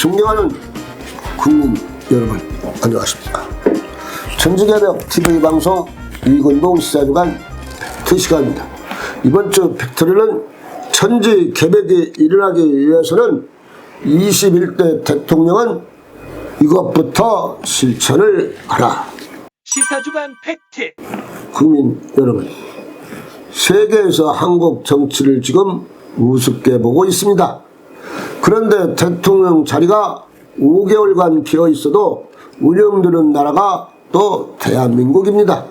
존경하는 국민 여러분, 안녕하십니까. 천지개벽 TV 방송 이건동 시사주간 2시간입니다. 이번 주 팩토리는 천지개벽이 일어나기 위해서는 21대 대통령은 이것부터 실천을 하라. 시사주간 팩트. 국민 여러분, 세계에서 한국 정치를 지금 우습게 보고 있습니다. 그런데 대통령 자리가 5개월간 비어 있어도 운영되는 나라가 또 대한민국입니다.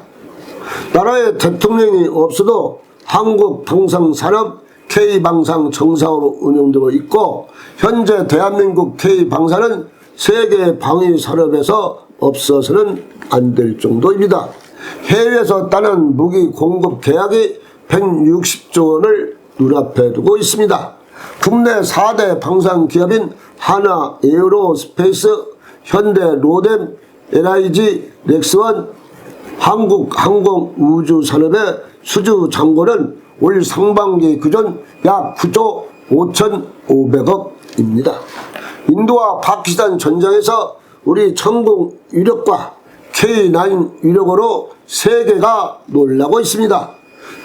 나라에 대통령이 없어도 한국 방송산업 K방산 정상으로 운영되고 있고, 현재 대한민국 K방산은 세계 방위 산업에서 없어서는 안 될 정도입니다. 해외에서 따는 무기 공급 계약이 160조 원을 눈앞에 두고 있습니다. 국내 4대 방산 기업인 하나 에어로스페이스, 현대 로뎀, LIG, 넥스원, 한국 항공우주산업의 수주 잔고는 올 상반기 그전 약 9조 5,500억입니다. 인도와 파키스탄 전장에서 우리 천공 위력과 K9 위력으로 세계가 놀라고 있습니다.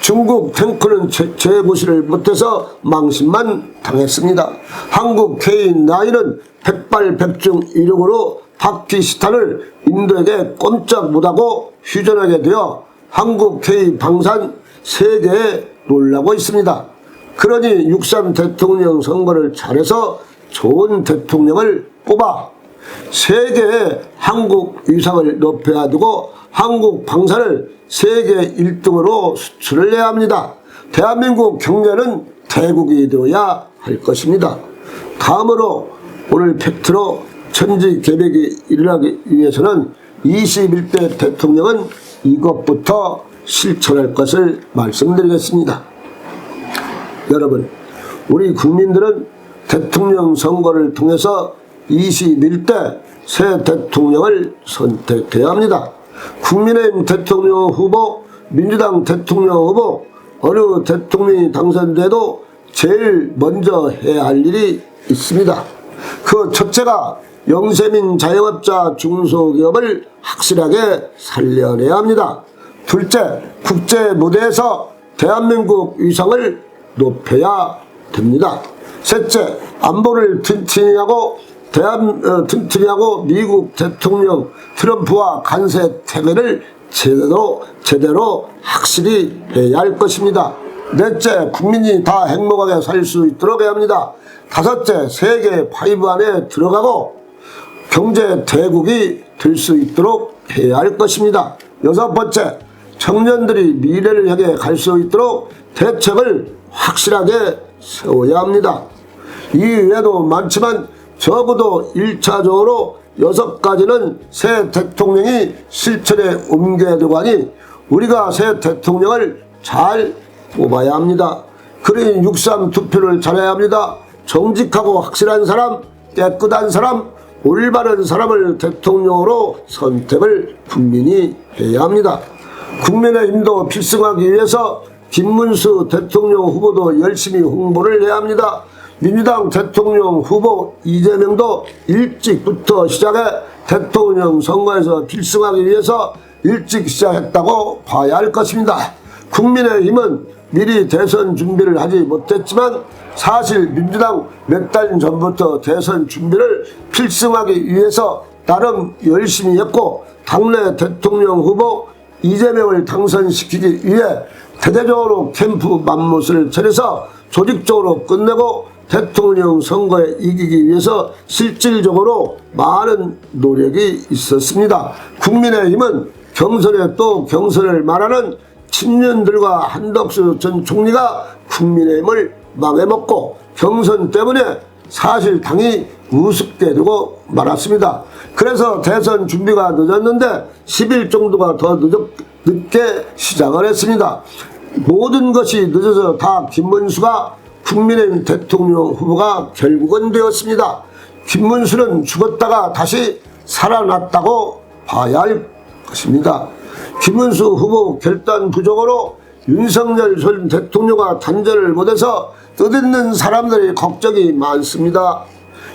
중국 탱크는 재구시를 못해서 망신만 당했습니다. 한국 K9은 백발백중 위력으로 파키스탄을 인도에게 꼼짝 못하고 휴전하게 되어 한국 K방산 세계에 놀라고 있습니다. 그러니 6.3 대통령 선거를 잘해서 좋은 대통령을 뽑아 세계의 한국 위상을 높여야 되고 한국 방산을 세계 1등으로 수출을 해야 합니다. 대한민국 경제는 대국이 되어야 할 것입니다. 다음으로 오늘 팩트로 천지개벽이 일어나기 위해서는 21대 대통령은 이것부터 실천할 것을 말씀드리겠습니다. 여러분, 우리 국민들은 대통령 선거를 통해서 21대 새 대통령을 선택해야 합니다. 국민의힘 대통령 후보, 민주당 대통령 후보, 어느 대통령이 당선돼도 제일 먼저 해야 할 일이 있습니다. 그 첫째가 영세민 자영업자 중소기업을 확실하게 살려내야 합니다. 둘째, 국제 무대에서 대한민국 위상을 높여야 됩니다. 셋째, 안보를 튼튼히 하고 미국 대통령 트럼프와 간세 태배를 제대로 확실히 해야 할 것입니다. 넷째, 국민이 다 행복하게 살 수 있도록 해야 합니다. 다섯째, 세계 5 안에 들어가고 경제 대국이 될 수 있도록 해야 할 것입니다. 여섯 번째, 청년들이 미래를 향해 갈 수 있도록 대책을 확실하게 세워야 합니다. 이 외에도 많지만 적어도 1차적으로 6가지는 새 대통령이 실천에 옮겨야 되고 하니 우리가 새 대통령을 잘 뽑아야 합니다. 그러니 6.3 투표를 잘해야 합니다. 정직하고 확실한 사람, 깨끗한 사람, 올바른 사람을 대통령으로 선택을 국민이 해야 합니다. 국민의힘도 필승하기 위해서 김문수 대통령 후보도 열심히 홍보를 해야 합니다. 민주당 대통령 후보 이재명도 일찍부터 시작해 대통령 선거에서 필승하기 위해서 일찍 시작했다고 봐야 할 것입니다. 국민의힘은 미리 대선 준비를 하지 못했지만 사실 민주당 몇 달 전부터 대선 준비를 필승하기 위해서 나름 열심히 했고, 당내 대통령 후보 이재명을 당선시키기 위해 대대적으로 캠프 맘못을 차려서 조직적으로 끝내고 대통령 선거에 이기기 위해서 실질적으로 많은 노력이 있었습니다. 국민의힘은 경선에 또 경선을 말하는 친년들과 한덕수 전 총리가 국민의힘을 망해먹고 경선 때문에 사실 당이 우습게 되고 말았습니다. 그래서 대선 준비가 늦었는데 10일 정도가 더 늦게 시작을 했습니다. 모든 것이 늦어서 다 김문수가 국민의힘 대통령 후보가 결국은 되었습니다. 김문수는 죽었다가 다시 살아났다고 봐야 할 것입니다. 김문수 후보 결단 부족으로 윤석열 전 대통령과 단절을 못해서 뜻있는 사람들이 걱정이 많습니다.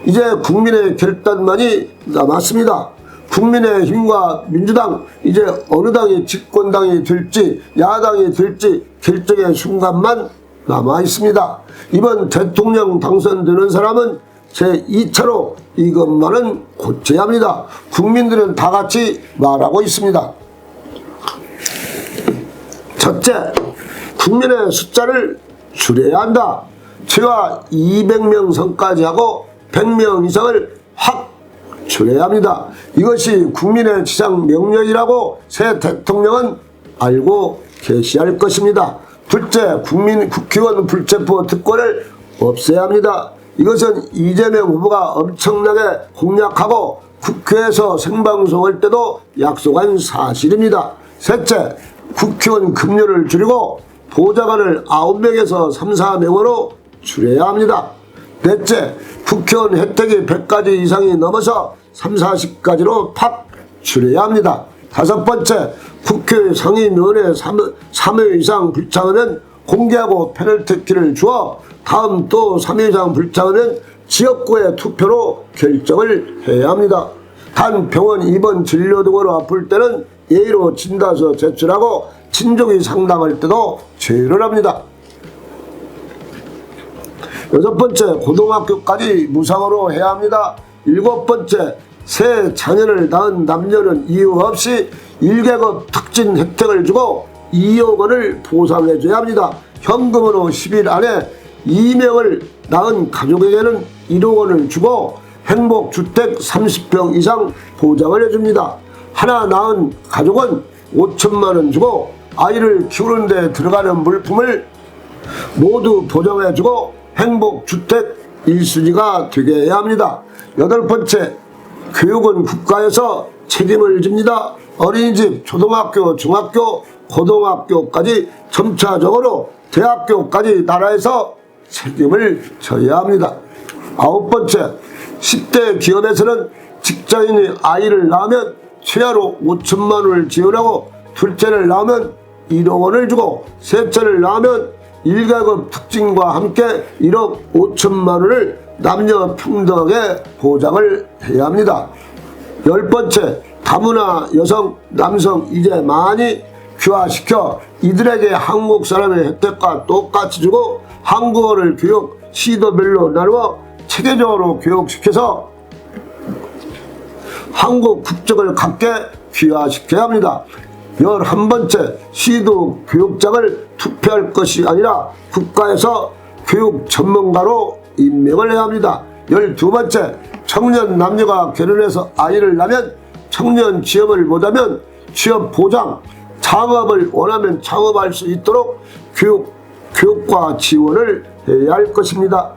이제 국민의 결단만이 남았습니다. 국민의힘과 민주당, 이제 어느 당이 집권당이 될지 야당이 될지 결정의 순간만 남아 있습니다. 이번 대통령 당선되는 사람은 제2차로 이것만은 고쳐야 합니다. 국민들은 다 같이 말하고 있습니다. 첫째, 국민의 숫자를 줄여야 한다. 최하 200명 선까지 하고 100명 이상을 확 줄여야 합니다. 이것이 국민의 지상 명령이라고 새 대통령은 알고 계시할 것입니다. 둘째, 국회의원 불체포 특권을 없애야 합니다. 이것은 이재명 후보가 엄청나게 공약하고 국회에서 생방송할 때도 약속한 사실입니다. 셋째, 국회의원 급료를 줄이고 보좌관을 9명에서 3, 4명으로 줄여야 합니다. 넷째, 국회의원 혜택이 100가지 이상이 넘어서 3, 40가지로 팍 줄여야 합니다. 다섯 번째, 국회 상임위원회 3회 이상 불참하면 공개하고 페널티를 주어 다음 또 3회 이상 불참하면 지역구의 투표로 결정을 해야 합니다. 단 병원 입원 진료 등으로 아플 때는 예의로 진단서 제출하고 친족이 상담할 때도 제의를 합니다. 여섯 번째, 고등학교까지 무상으로 해야 합니다. 일곱 번째, 새 자녀를 낳은 남녀는 이유 없이 1계급 특진 혜택을 주고 2억 원을 보상해줘야 합니다. 현금으로 10일 안에 2명을 낳은 가족에게는 1억 원을 주고 행복주택 30평 이상 보장을 해줍니다. 하나 낳은 가족은 5천만 원 주고 아이를 키우는 데 들어가는 물품을 모두 보장해주고 행복주택 1순위가 되게 해야 합니다. 여덟 번째, 교육은 국가에서 책임을 집니다. 어린이집, 초등학교, 중학교, 고등학교까지 점차적으로 대학교까지 나라에서 책임을 져야 합니다. 아홉 번째, 10대 기업에서는 직장인이 아이를 낳으면 최하로 5천만 원을 지원하고 둘째를 낳으면 1억 원을 주고 셋째를 낳으면 1계급 특징과 함께 1억 5천만 원을 남녀 평등하게 보장을 해야 합니다. 열 번째, 다문화 여성, 남성 이제 많이 귀화시켜 이들에게 한국 사람의 혜택과 똑같이 주고 한국어를 교육 시도별로 나누어 체계적으로 교육시켜서 한국 국적을 갖게 귀화시켜야 합니다. 11번째, 시도 교육장을 투표할 것이 아니라 국가에서 교육 전문가로 임명을 해야 합니다. 12번째, 청년 남녀가 결혼해서 아이를 낳으면 청년 취업을 못하면 취업 보장, 창업을 원하면 창업할 수 있도록 교육과 지원을 해야 할 것입니다.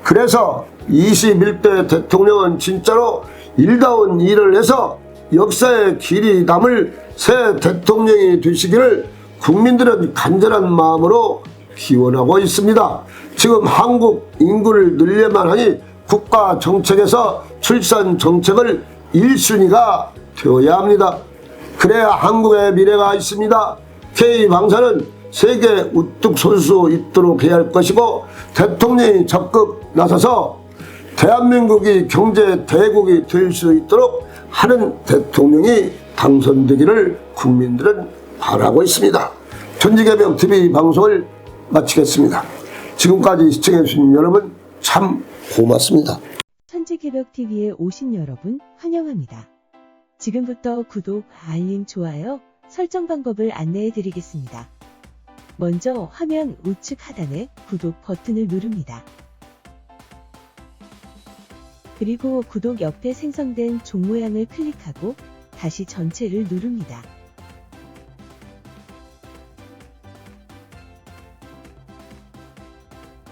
그래서 21대 대통령은 진짜로 일다운 일을 해서 역사의 길이 남을 새 대통령이 되시기를 국민들은 간절한 마음으로 기원하고 있습니다. 지금 한국 인구를 늘려만 하니 국가 정책에서 출산 정책을 1순위가 되어야 합니다. 그래야 한국의 미래가 있습니다. K방사는 세계 우뚝 설 수 있도록 해야 할 것이고 대통령이 적극 나서서 대한민국이 경제 대국이 될 수 있도록 하는 대통령이 당선되기를 국민들은 바라고 있습니다. 천지개벽TV 방송을 마치겠습니다. 지금까지 시청해주신 여러분 참 고맙습니다. 천지개벽TV에 오신 여러분 환영합니다. 지금부터 구독, 알림, 좋아요, 설정 방법을 안내해 드리겠습니다. 먼저 화면 우측 하단에 구독 버튼을 누릅니다. 그리고 구독 옆에 생성된 종 모양을 클릭하고 다시 전체를 누릅니다.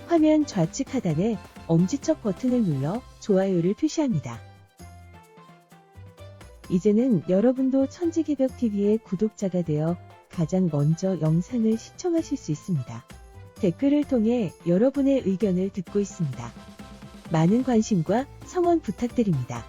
화면 좌측 하단에 엄지척 버튼을 눌러 좋아요를 표시합니다. 이제는 여러분도 천지개벽TV의 구독자가 되어 가장 먼저 영상을 시청하실 수 있습니다. 댓글을 통해 여러분의 의견을 듣고 있습니다. 많은 관심과 성원 부탁드립니다.